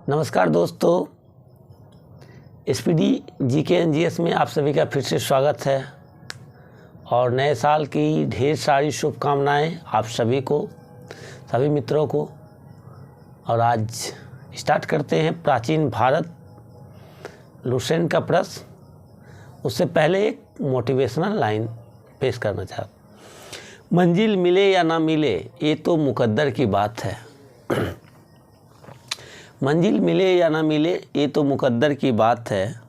नमस्कार दोस्तों, SPD GK NGS में आप सभी का फिर से स्वागत है और नए साल की ढेर सारी शुभकामनाएं आप सभी को, सभी मित्रों को। और आज स्टार्ट करते हैं प्राचीन भारत लुसेंट का प्रश्न। उससे पहले एक मोटिवेशनल लाइन पेश करना चाहता। मंजिल मिले या ना मिले ये तो मुकद्दर की बात है। मंजिल मिले या ना मिले ये तो मुकद्दर की बात है,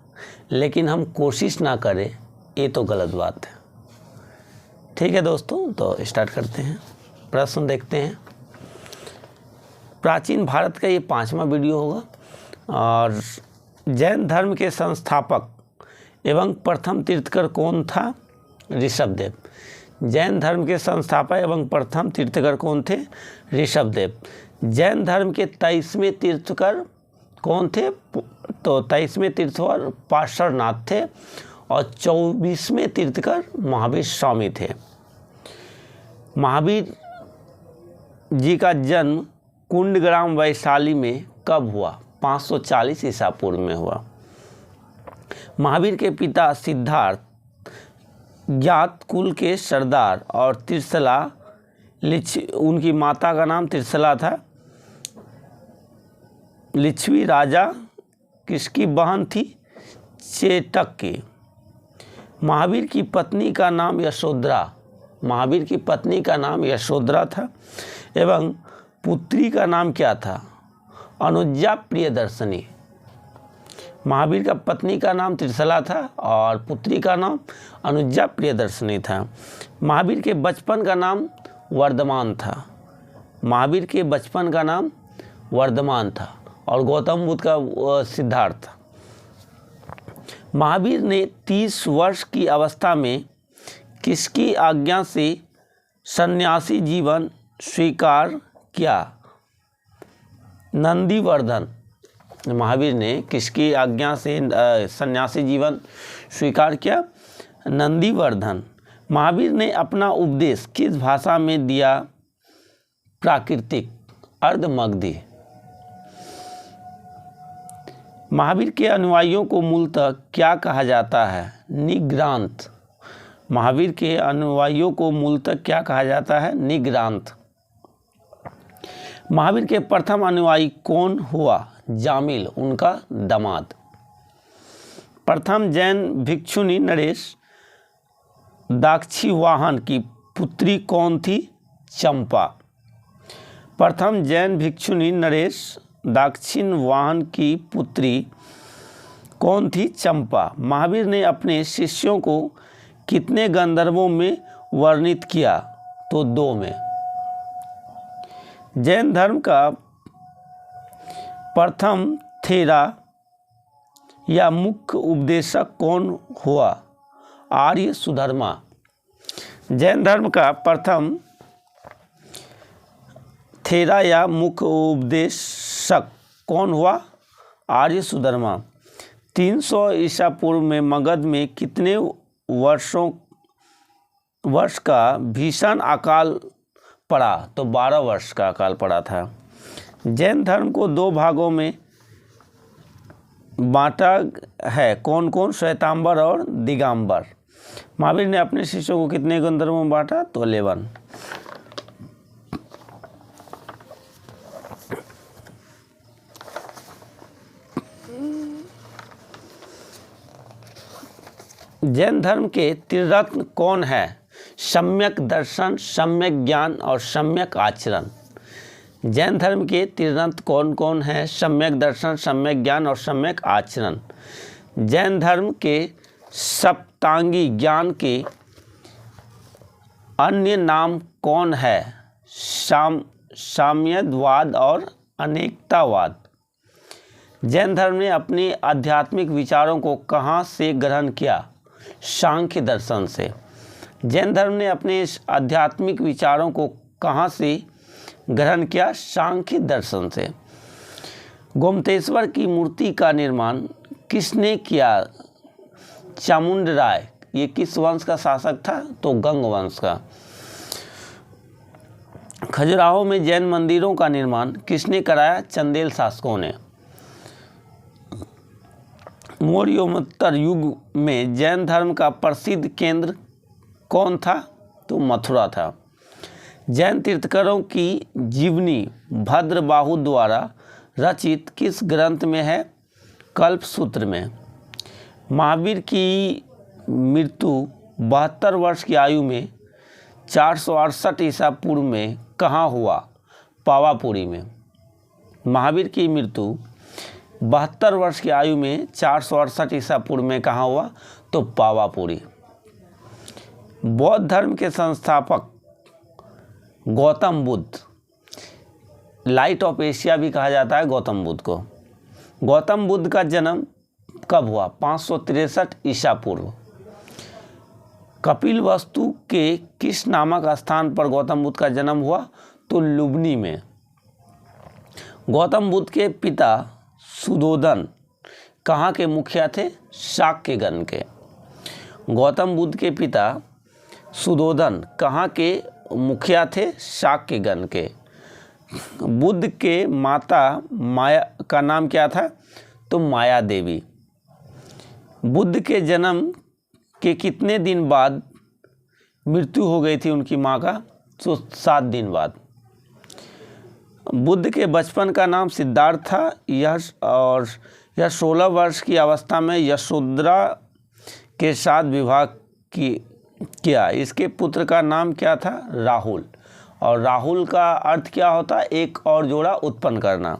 लेकिन हम कोशिश ना करें ये तो गलत बात है। ठीक है दोस्तों, तो स्टार्ट करते हैं। प्रश्न देखते हैं। प्राचीन भारत का ये 5वां वीडियो होगा और जैन धर्म के संस्थापक एवं प्रथम तीर्थकर कौन था? ऋषभदेव। जैन धर्म के संस्थापक एवं प्रथम तीर्थकर कौन थे? ऋषभदेव। जैन धर्म के 23वें तीर्थकर कौन थे? तो 23वें तीर्थकर पार्श्वनाथ थे और 24वें तीर्थकर महावीर स्वामी थे। महावीर जी का जन्म कुंडग्राम वैशाली में कब हुआ? 540 ईसा पूर्व में हुआ। महावीर के पिता सिद्धार्थ ज्ञात कुल के सरदार और त्रिशला उनकी माता का नाम त्रिशला था। लिच्छवी राजा किसकी बहन थी? चेटक की। महावीर की पत्नी का नाम यशोधरा। महावीर की पत्नी का नाम यशोधरा था एवं पुत्री का नाम क्या था? अनुजा प्रियदर्शनी। महावीर का पत्नी का नाम त्रिशला था और पुत्री का नाम अनुजा प्रियदर्शनी था। महावीर के बचपन का नाम वर्धमान था। महावीर के बचपन का नाम वर्धमान था और गौतम बुद्ध का सिद्धार्थ था। महावीर ने 30 वर्ष की अवस्था में किसकी आज्ञा से सन्यासी जीवन स्वीकार किया? नंदीवर्धन। महावीर ने किसकी आज्ञा से सन्यासी जीवन स्वीकार किया? नंदीवर्धन। महावीर ने अपना उपदेश किस भाषा में दिया? प्राकृतिक, अर्धमगधी। महावीर के अनुयायियों को मूलतः क्या कहा जाता है? निग्रांत। महावीर के अनुयायियों को मूलतः क्या कहा जाता है? निग्रांत। महावीर के प्रथम अनुयायी कौन हुआ? जामिल, उनका दामाद। प्रथम जैन भिक्षुनी नरेश दाक्षिवाहन की पुत्री कौन थी? चंपा। प्रथम जैन भिक्षुनी नरेश दाक्षिवाहन की पुत्री कौन थी? चंपा। महावीर ने अपने शिष्यों को कितने गंधर्वों में वर्णित किया? तो 2 में। जैन धर्म का प्रथम थेरा या मुख्य उपदेशक कौन हुआ? आर्य सुधर्मा। जैन धर्म का प्रथम थेरा या मुख्य उपदेशक कौन हुआ? आर्य सुधर्मा। 300 ईसा पूर्व में मगध में कितने वर्ष का भीषण अकाल पड़ा? तो 12 वर्ष का अकाल पड़ा था। जैन धर्म को 2 भागों में बांटा है, कौन कौन? श्वेतांबर और दिगंबर। महावीर ने अपने शिष्यों को कितने गंधर्वों में बांटा? तो 11। जैन धर्म के त्रिरत्न कौन है? सम्यक दर्शन, सम्यक ज्ञान और सम्यक आचरण। जैन धर्म के त्रिरत्न कौन कौन है? सम्यक दर्शन, सम्यक ज्ञान और सम्यक आचरण। जैन धर्म के सप्तांगी ज्ञान के अन्य नाम कौन है? साम्यवाद और अनेकतावाद। जैन धर्म ने अपने आध्यात्मिक विचारों को कहाँ से ग्रहण किया? सांख्य दर्शन से। जैन धर्म ने अपने आध्यात्मिक विचारों को कहाँ से ग्रहण किया? सांख्य दर्शन से। गोमतेश्वर की मूर्ति का निर्माण किसने किया? चामुंडराय। ये किस वंश का शासक था? तो गंग वंश का। खजुराहो में जैन मंदिरों का निर्माण किसने कराया? चंदेल शासकों ने। मौर्योत्तर युग में जैन धर्म का प्रसिद्ध केंद्र कौन था? तो मथुरा था। जैन तीर्थंकरों की जीवनी भद्रबाहु द्वारा रचित किस ग्रंथ में है? कल्पसूत्र में। महावीर की मृत्यु 72 वर्ष की आयु में 468 ईसा पूर्व में कहाँ हुआ? पावापुरी में। महावीर की मृत्यु 72 वर्ष की आयु में 468 ईसा पूर्व में कहाँ हुआ? तो पावापुरी। बौद्ध धर्म के संस्थापक Gautam Buddha, light of Asia भी कहा जाता है गौतम बुद्ध को। गौतम बुद्ध का जन्म कब हुआ? 563 ईसा पूर्व। कपिलवस्तु के किस नामक स्थान पर गौतम बुद्ध का जन्म हुआ? तो लुम्बिनी में। गौतम बुद्ध के पिता सुधोधन कहाँ के मुखिया थे? शाक्यगण के। गौतम बुद्ध के पिता सुधोधन कहाँ के मुखिया थे? शाक्यगण के। बुद्ध के माता माया का नाम क्या था? तो माया देवी। बुद्ध के जन्म के कितने दिन बाद मृत्यु हो गई थी उनकी माँ का? तो 7 दिन बाद। बुद्ध के बचपन का नाम सिद्धार्थ था। यह 16 वर्ष की अवस्था में यशोधरा के साथ विवाह किया। इसके पुत्र का नाम क्या था? राहुल। और राहुल का अर्थ क्या होता है? एक और जोड़ा उत्पन्न करना।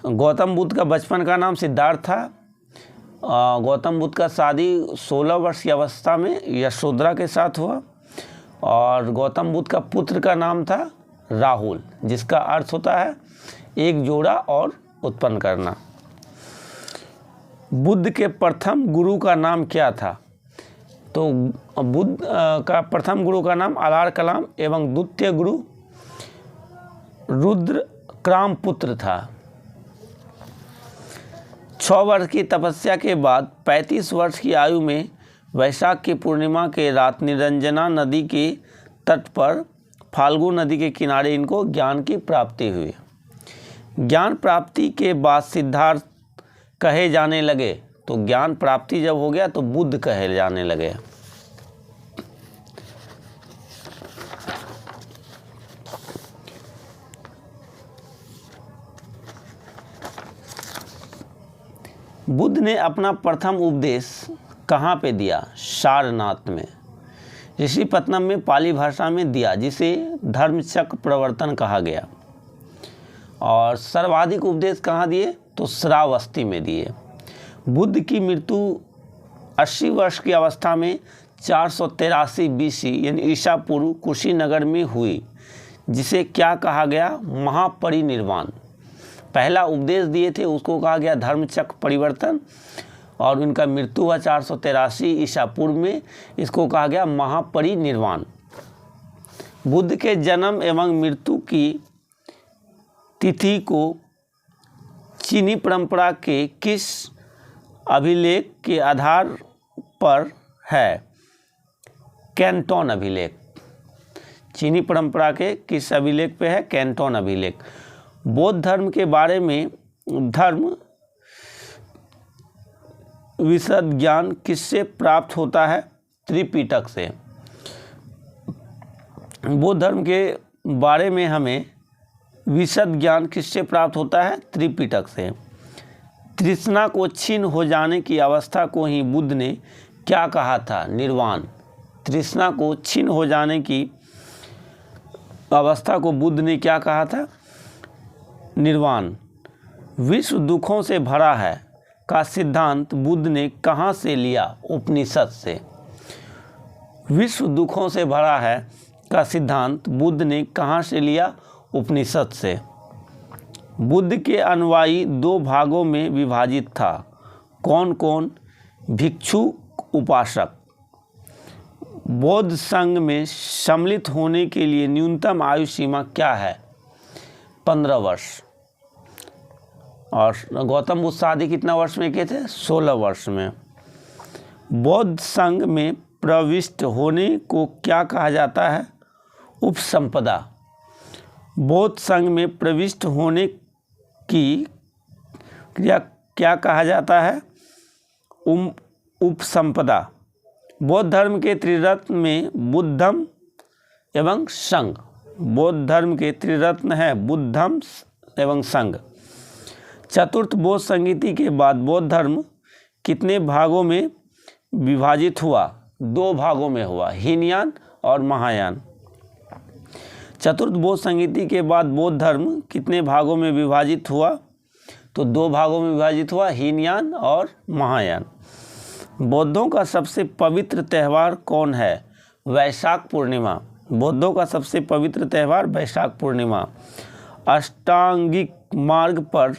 गौतम बुद्ध का बचपन का नाम सिद्धार्थ था। गौतम बुद्ध का शादी 16 वर्ष की अवस्था में यशोधरा के साथ हुआ। और गौतम बुद्ध का पुत्र का नाम था राहुल, जिसका अर्थ होता है एक जोड़ा और उत्पन्न करना। बुद्ध के प्रथम गुरु का नाम क्या था? तो बुद्ध का प्रथम गुरु का नाम अलार कलाम एवं द्वितीय गुरु रुद्र क्रामपुत्र था। 6 वर्ष की तपस्या के बाद 35 वर्ष की आयु में वैशाख की पूर्णिमा के रात निरंजना नदी के तट पर फाल्गु नदी के किनारे इनको ज्ञान की प्राप्ति हुई। ज्ञान प्राप्ति के बाद सिद्धार्थ कहे जाने लगे। तो ज्ञान प्राप्ति जब हो गया तो बुद्ध कहे जाने लगे। बुद्ध ने अपना प्रथम उपदेश कहाँ पे दिया? सारनाथ में। ऋषिपत्तनम में पाली भाषा में दिया, जिसे धर्मचक्र प्रवर्तन कहा गया। और सर्वाधिक उपदेश कहाँ दिए? तो श्रावस्ती में दिए। बुद्ध की मृत्यु 80 वर्ष की अवस्था में 483 BC यानी ईसा पूर्व कुशीनगर में हुई, जिसे क्या कहा गया? महापरिनिर्वाण। पहला उपदेश दिए थे उसको कहा गया धर्मचक्र परिवर्तन, और उनका मृत्यु हुआ 483 ईसा पूर्व में, इसको कहा गया महापरिनिर्वाण। बुद्ध के जन्म एवं मृत्यु की तिथि को चीनी परंपरा के किस अभिलेख के आधार पर है? कैंटोन अभिलेख। चीनी परंपरा के किस अभिलेख पे है? कैंटोन अभिलेख। बौद्ध धर्म के बारे में धर्म विशद ज्ञान किससे प्राप्त होता है? त्रिपिटक से। बौद्ध धर्म के बारे में हमें विशद ज्ञान किससे प्राप्त होता है? त्रिपिटक से। तृष्णा को क्षीण हो जाने की अवस्था को ही बुद्ध ने क्या कहा था? निर्वाण। तृष्णा को क्षीण हो जाने की अवस्था को बुद्ध ने क्या कहा था? निर्वाण। विश्व दुखों से भरा है का सिद्धांत बुद्ध ने कहाँ से लिया? उपनिषद से। विश्व दुखों से भरा है का सिद्धांत बुद्ध ने कहाँ से लिया? उपनिषद से। बुद्ध के अनुयायी 2 भागों में विभाजित था। कौन कौन? भिक्षु, उपासक। बौद्ध संघ में सम्मिलित होने के लिए न्यूनतम आयु सीमा क्या है? 15 वर्ष। और गौतम बुद्ध शादी कितना वर्ष में किए थे? 16 वर्ष में। बौद्ध संघ में प्रविष्ट होने को क्या कहा जाता है? उपसंपदा। बौद्ध संघ में प्रविष्ट होने की क्रिया क्या कहा जाता है? उपसंपदा। बौद्ध धर्म के त्रिरत्न में बुद्धम एवं संघ। बौद्ध धर्म के त्रिरत्न है बुद्धम एवं संघ। चतुर्थ बौद्ध संगीति के बाद बौद्ध धर्म कितने भागों में विभाजित हुआ? 2 भागों में हुआ, हीनयान और महायान। चतुर्थ बौद्ध संगीति के बाद बौद्ध धर्म कितने भागों में विभाजित हुआ? तो 2 भागों में विभाजित हुआ, हीनयान और महायान। बौद्धों का सबसे पवित्र त्यौहार कौन है? वैशाख पूर्णिमा। बौद्धों का सबसे पवित्र त्यौहार वैशाख पूर्णिमा। अष्टांगिक मार्ग पर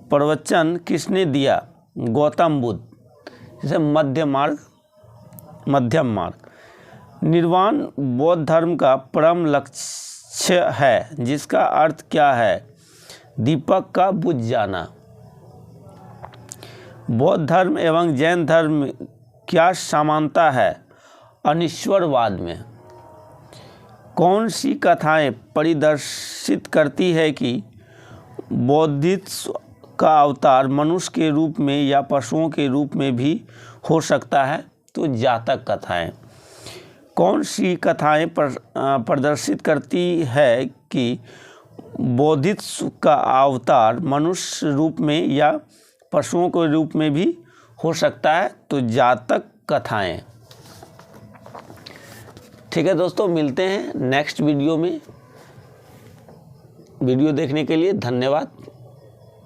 प्रवचन किसने दिया? गौतम बुद्ध। जैसे मध्यम मार्ग। निर्वाण बौद्ध धर्म का परम लक्ष्य है, जिसका अर्थ क्या है? दीपक का बुझ जाना। बौद्ध धर्म एवं जैन धर्म क्या समानता है? अनिश्वरवाद में। कौन सी कथाएं परिदर्शित करती है कि बोधिसत्व का अवतार मनुष्य के रूप में या पशुओं के रूप में भी हो सकता है? तो जातक कथाएं। कौन सी कथाएं प्रदर्शित करती है कि बोधिसत्व का अवतार मनुष्य रूप में या पशुओं के रूप में भी हो सकता है? तो जातक कथाएं। ठीक है दोस्तों, मिलते हैं नेक्स्ट वीडियो में। वीडियो देखने के लिए धन्यवाद।